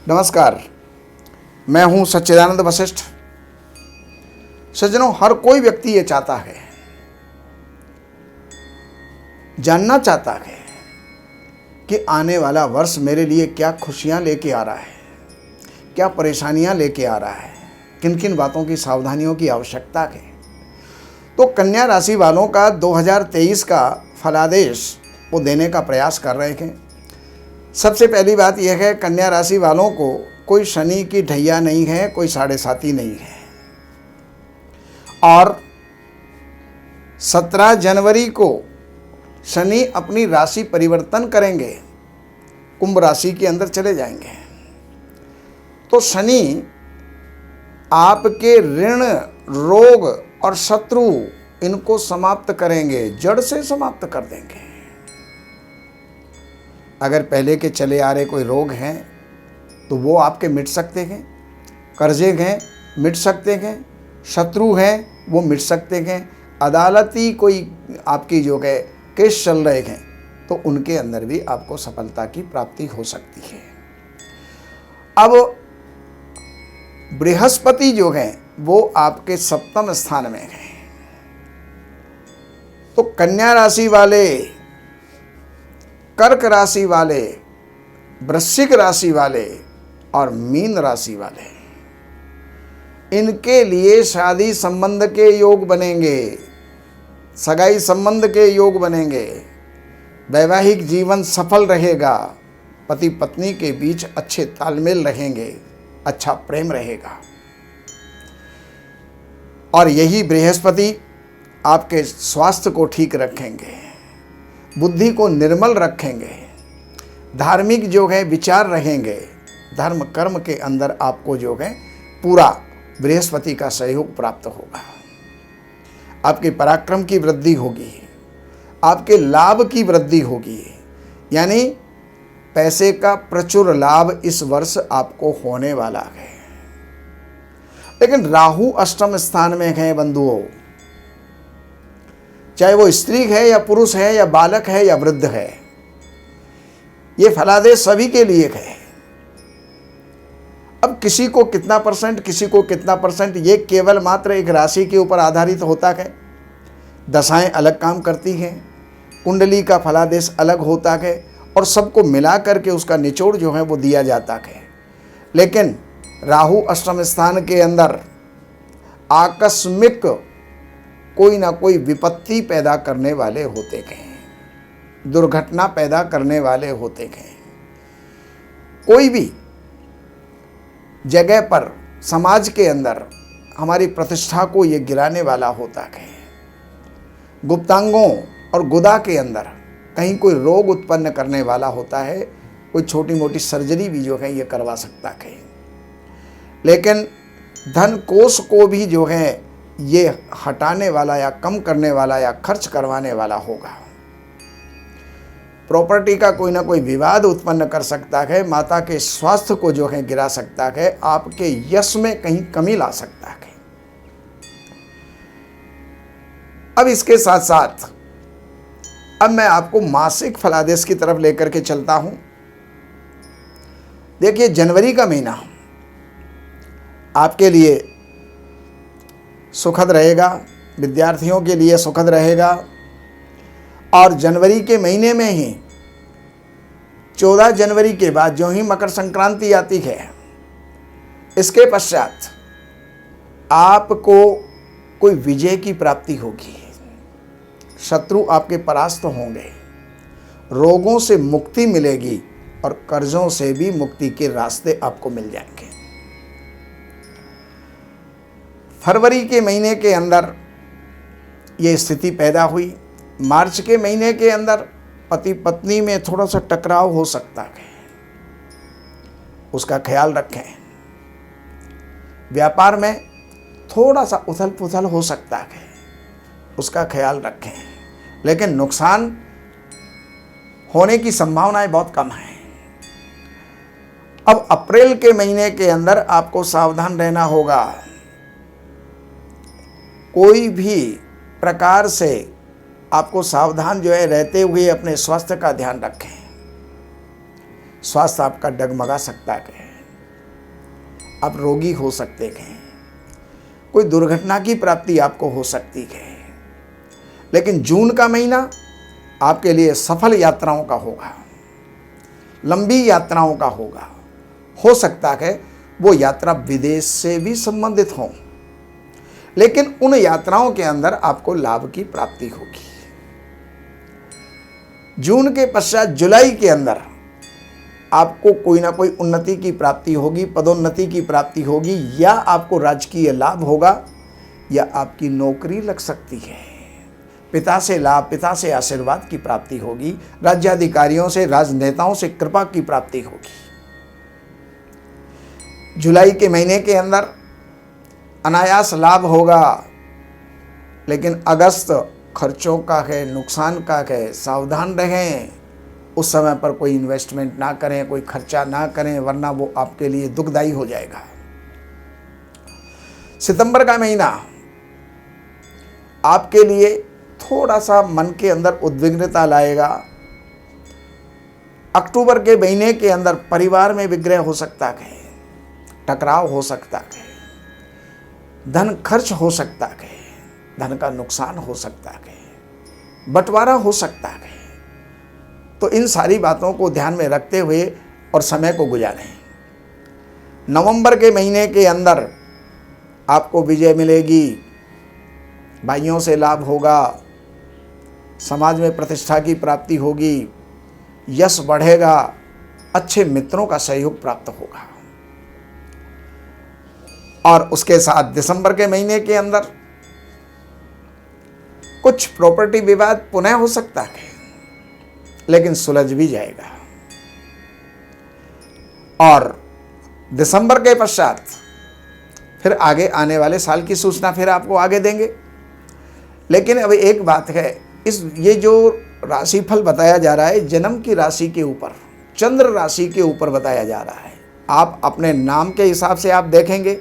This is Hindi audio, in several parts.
नमस्कार, मैं हूं सच्चिदानंद वशिष्ठ। सज्जनों, हर कोई व्यक्ति ये चाहता है, जानना चाहता है कि आने वाला वर्ष मेरे लिए क्या खुशियां लेके आ रहा है, क्या परेशानियां लेके आ रहा है, किन किन बातों की सावधानियों की आवश्यकता है। तो कन्या राशि वालों का 2023 का फलादेश वो देने का प्रयास कर रहे हैं। सबसे पहली बात यह है, कन्या राशि वालों को कोई शनि की ढैया नहीं है, कोई 7.5 नहीं है। और 17 जनवरी को शनि अपनी राशि परिवर्तन करेंगे, कुंभ राशि के अंदर चले जाएंगे। तो शनि आपके ऋण, रोग और शत्रु इनको समाप्त करेंगे, जड़ से समाप्त कर देंगे। अगर पहले के चले आ रहे कोई रोग हैं तो वो आपके मिट सकते हैं, कर्जे हैं मिट सकते हैं, शत्रु हैं वो मिट सकते हैं, अदालती कोई आपकी जो है केस चल रहे हैं तो उनके अंदर भी आपको सफलता की प्राप्ति हो सकती है। अब बृहस्पति जो है वो आपके 7वें स्थान में है। तो कन्या राशि वाले, कर्क राशि वाले, वृश्चिक राशि वाले और मीन राशि वाले, इनके लिए शादी संबंध के योग बनेंगे, सगाई संबंध के योग बनेंगे, वैवाहिक जीवन सफल रहेगा, पति पत्नी के बीच अच्छे तालमेल रहेंगे, अच्छा प्रेम रहेगा। और यही बृहस्पति आपके स्वास्थ्य को ठीक रखेंगे, बुद्धि को निर्मल रखेंगे, धार्मिक जो है विचार रहेंगे, धर्म कर्म के अंदर आपको जो है पूरा बृहस्पति का सहयोग प्राप्त होगा। आपके पराक्रम की वृद्धि होगी, आपके लाभ की वृद्धि होगी, यानी पैसे का प्रचुर लाभ इस वर्ष आपको होने वाला है। लेकिन राहु अष्टम स्थान में है बंधुओं, चाहे वो स्त्री है या पुरुष है या बालक है या वृद्ध है, ये फलादेश सभी के लिए है। अब किसी को कितना परसेंट, किसी को कितना परसेंट, ये केवल मात्र एक राशि के ऊपर आधारित होता है। दशाएं अलग काम करती हैं, कुंडली का फलादेश अलग होता है और सबको मिला करके उसका निचोड़ जो है वो दिया जाता है। लेकिन राहु अष्टम स्थान के अंदर आकस्मिक कोई ना कोई विपत्ति पैदा करने वाले होते हैं, दुर्घटना पैदा करने वाले होते हैं। कोई भी जगह पर समाज के अंदर हमारी प्रतिष्ठा को ये गिराने वाला होता है। गुप्तांगों और गुदा के अंदर कहीं कोई रोग उत्पन्न करने वाला होता है, कोई छोटी मोटी सर्जरी भी जो है ये करवा सकता है। लेकिन धन कोष को भी जो है ये हटाने वाला या कम करने वाला या खर्च करवाने वाला होगा। प्रॉपर्टी का कोई ना कोई विवाद उत्पन्न कर सकता है, माता के स्वास्थ्य को जो है गिरा सकता है, आपके यश में कहीं कमी ला सकता है। अब इसके साथ साथ अब मैं आपको मासिक फलादेश की तरफ लेकर के चलता हूं। देखिए, जनवरी का महीना आपके लिए सुखद रहेगा, विद्यार्थियों के लिए सुखद रहेगा। और जनवरी के महीने में ही 14 जनवरी के बाद जो ही मकर संक्रांति आती है, इसके पश्चात आपको कोई विजय की प्राप्ति होगी, शत्रु आपके परास्त होंगे, रोगों से मुक्ति मिलेगी और कर्जों से भी मुक्ति के रास्ते आपको मिल जाएंगे। फरवरी के महीने के अंदर ये स्थिति पैदा हुई। मार्च के महीने के अंदर पति पत्नी में थोड़ा सा टकराव हो सकता है, उसका ख्याल रखें। व्यापार में थोड़ा सा उथल पुथल हो सकता है, उसका ख्याल रखें। लेकिन नुकसान होने की संभावनाएं बहुत कम है। अब अप्रैल के महीने के अंदर आपको सावधान रहना होगा। कोई भी प्रकार से आपको सावधान जो है रहते हुए अपने स्वास्थ्य का ध्यान रखें। स्वास्थ्य आपका डगमगा सकता है। आप रोगी हो सकते हैं, कोई दुर्घटना की प्राप्ति आपको हो सकती है। लेकिन जून का महीना आपके लिए सफल यात्राओं का होगा, लंबी यात्राओं का होगा। हो सकता है वो यात्रा विदेश से भी संबंधित हो, लेकिन उन यात्राओं के अंदर आपको लाभ की प्राप्ति होगी। जून के पश्चात जुलाई के अंदर आपको कोई ना कोई उन्नति की प्राप्ति होगी, पदोन्नति की प्राप्ति होगी, या आपको राजकीय लाभ होगा, या आपकी नौकरी लग सकती है। पिता से लाभ, पिता से आशीर्वाद की प्राप्ति होगी, राज्याधिकारियों से, राजनेताओं से कृपा की प्राप्ति होगी। जुलाई के महीने के अंदर अनायास लाभ होगा, लेकिन अगस्त खर्चों का है, नुकसान का है, सावधान रहें। उस समय पर कोई इन्वेस्टमेंट ना करें, कोई खर्चा ना करें, वरना वो आपके लिए दुखदायी हो जाएगा। सितंबर का महीना आपके लिए थोड़ा सा मन के अंदर उद्विग्नता लाएगा। अक्टूबर के महीने के अंदर परिवार में विग्रह हो सकता है, टकराव हो सकता है, धन खर्च हो सकता है, धन का नुकसान हो सकता है, बंटवारा हो सकता है। तो इन सारी बातों को ध्यान में रखते हुए और समय को गुजारें। नवंबर के महीने के अंदर आपको विजय मिलेगी, भाइयों से लाभ होगा, समाज में प्रतिष्ठा की प्राप्ति होगी, यश बढ़ेगा, अच्छे मित्रों का सहयोग प्राप्त होगा। और उसके साथ दिसंबर के महीने के अंदर कुछ प्रॉपर्टी विवाद पुनः हो सकता है, लेकिन सुलझ भी जाएगा। और दिसंबर के पश्चात फिर आगे आने वाले साल की सूचना फिर आपको आगे देंगे। लेकिन अब एक बात है, ये जो राशिफल बताया जा रहा है जन्म की राशि के ऊपर, चंद्र राशि के ऊपर बताया जा रहा है। आप अपने नाम के हिसाब से आप देखेंगे,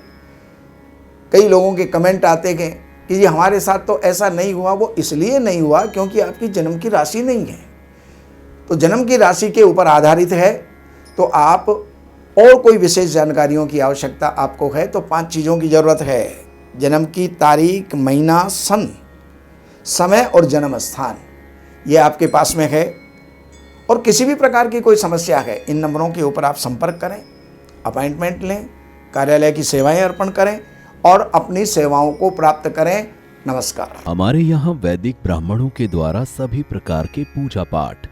कई लोगों के कमेंट आते हैं कि ये हमारे साथ तो ऐसा नहीं हुआ। वो इसलिए नहीं हुआ क्योंकि आपकी जन्म की राशि नहीं है। तो जन्म की राशि के ऊपर आधारित है। तो आप और कोई विशेष जानकारियों की आवश्यकता आपको है तो 5 चीज़ों की ज़रूरत है: जन्म की तारीख, महीना, सन, समय और जन्म स्थान। ये आपके पास में है। और किसी भी प्रकार की कोई समस्या है, इन नंबरों के ऊपर आप संपर्क करें, अपॉइंटमेंट लें, कार्यालय की सेवाएं अर्पण करें और अपनी सेवाओं को प्राप्त करें। नमस्कार। हमारे यहाँ वैदिक ब्राह्मणों के द्वारा सभी प्रकार के पूजा पाठ,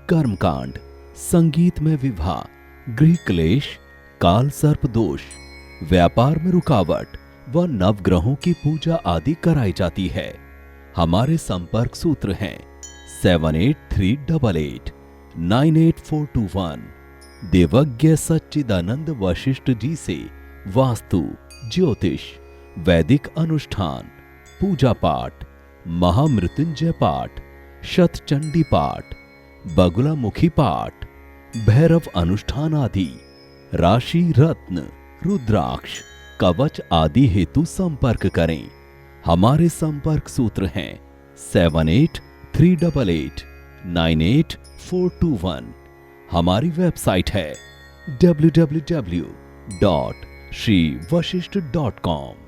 कर्मकांड, संगीत में विवाह, गृह क्लेश, काल सर्प दोष, व्यापार में रुकावट व नवग्रहों की पूजा आदि कराई जाती है। हमारे संपर्क सूत्र हैं 7838898421। देवज्ञ सच्चिदानंद वशिष्ठ जी से वास्तु, ज्योतिष, वैदिक अनुष्ठान, पूजा पाठ, महामृत्युंजय पाठ, शतचंडी पाठ, बगुलामुखी पाठ, भैरव अनुष्ठान आदि, राशि रत्न, रुद्राक्ष, कवच आदि हेतु संपर्क करें। हमारे संपर्क सूत्र हैं 7838898421। हमारी वेबसाइट है www.shrivashishth.com।